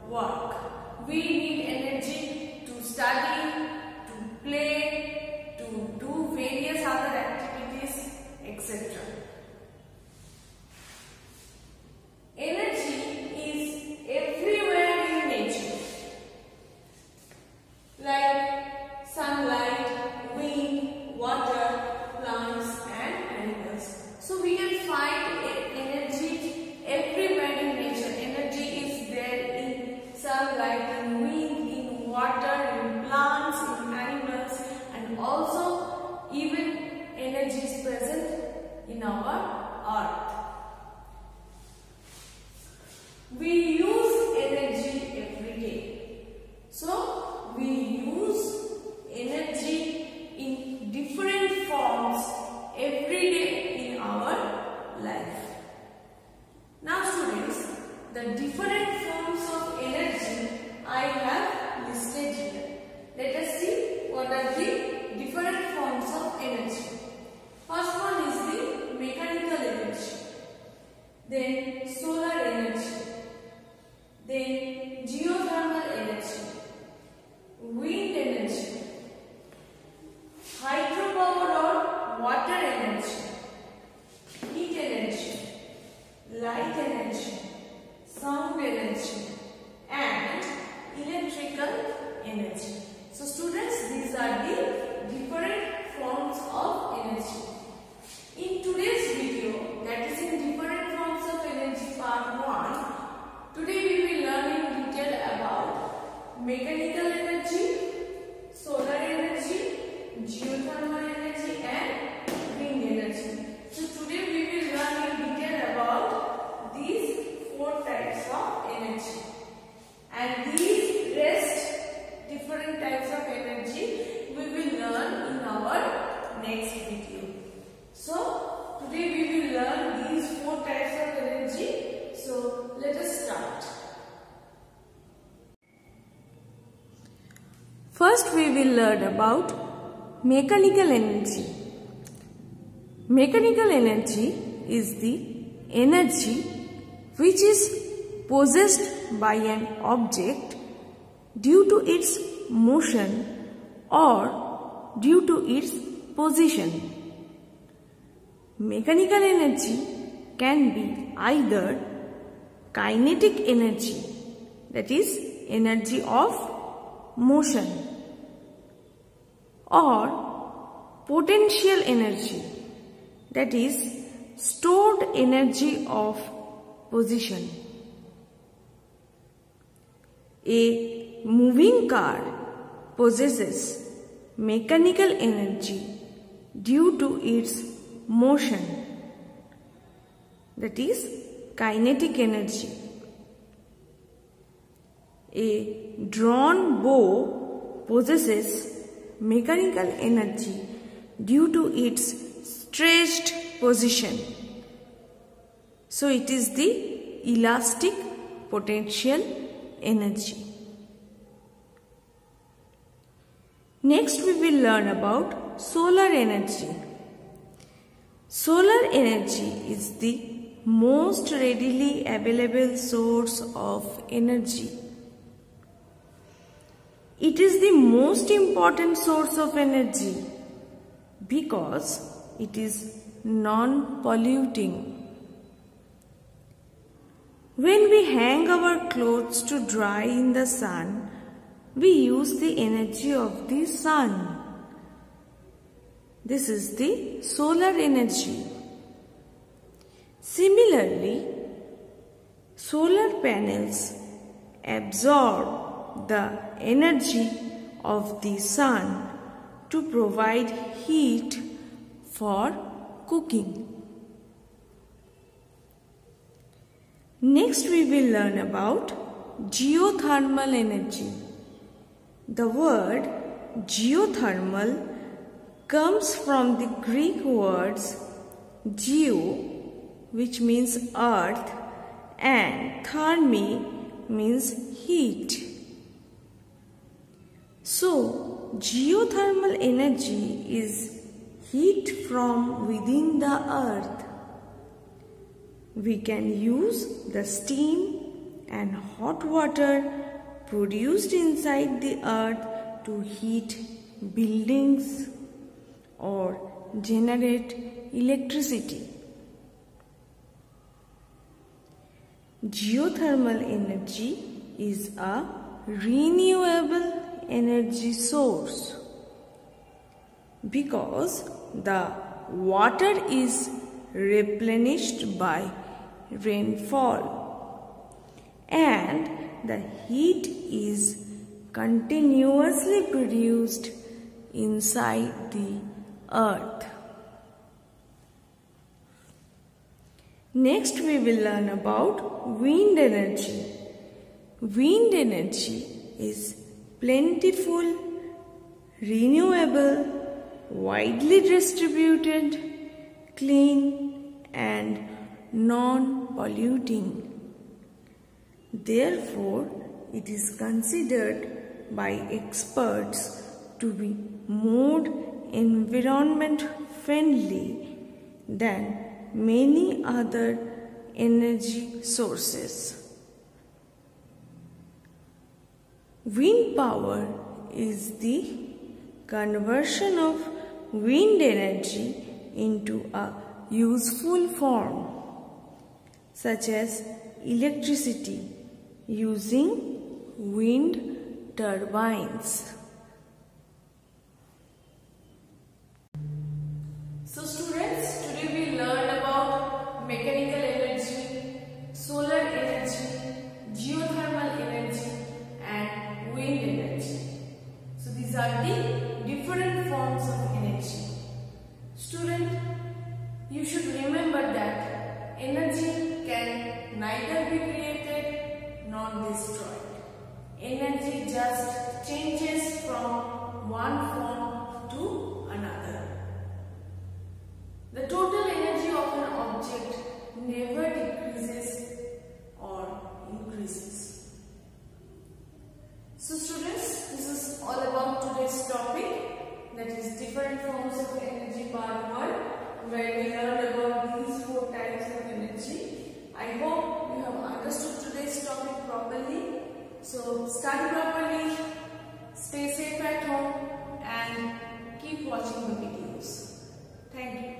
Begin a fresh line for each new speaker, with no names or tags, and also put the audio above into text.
work. We need energy to study, to play, to do various other activities, etc. Energy is everywhere in nature, like sunlight, wind, water, plants and animals. So we can find energy everywhere in nature. Energy is there in sunlight, in wind, in water, in plants, in animals, and also even energy is present in our earth. We use energy every day. So we use energy in different forms every day in our life. Now students, the different forms of energy I have listed here. Let us see what are the different forms of energy. First one is the mechanical energy, then solar energy, then geothermal energy, wind energy, hydropower or water energy, heat energy, light energy, sound energy and electrical energy. So students, these are the different forms of energy. In today's video, that is in different forms of energy part 1, today we will learn in detail about mechanical energy, solar energy, geothermal energy and wind energy. So today we will learn in detail about these 4 types of energy, and these rest different types of energy we will learn in our next video. So today we will learn these 4 types of energy. So let us start. First we will learn about mechanical energy. Mechanical energy is the energy which is possessed by an object due to its motion or due to its position. Mechanical energy can be either kinetic energy, that is energy of motion, or potential energy, that is stored energy of position. A moving car possesses mechanical energy due to its motion, that is kinetic energy. A drawn bow possesses mechanical energy due to its stretched position. So it is the elastic potential energy. Next we will learn about solar energy. Solar energy is the most readily available source of energy. It is the most important source of energy because it is non-polluting. When we hang our clothes to dry in the sun, we use the energy of the sun. This is the solar energy. Similarly, solar panels absorb the energy of the sun to provide heat for cooking. Next we will learn about geothermal energy. The word geothermal comes from the Greek words geo, which means earth, and thermi means heat. So, geothermal energy is heat from within the earth. We can use the steam, and hot water produced inside the earth to heat buildings or generate electricity. Geothermal energy is a renewable energy source because the water is replenished by rainfall and the heat is continuously produced inside the earth. Next we will learn about wind energy. Wind energy is plentiful, renewable, widely distributed, clean and non-polluting. Therefore, it is considered by experts to be more environment friendly than many other energy sources. Wind power is the conversion of wind energy into a useful form, such as electricity using wind turbines. So students, today we learned about mechanical energy, solar energy, geothermal energy and wind energy. So these are the different forms of energy. Student, you should remember that energy can neither be created nor destroyed. Energy just changes from one form to another. The total energy of an object never decreases or increases. So students, this is all about today's topic, that is different forms of energy part 1, where we learned about these 4 types of energy. I hope you have understood today's topic properly. So study properly, stay safe at home and keep watching the videos. Thank you.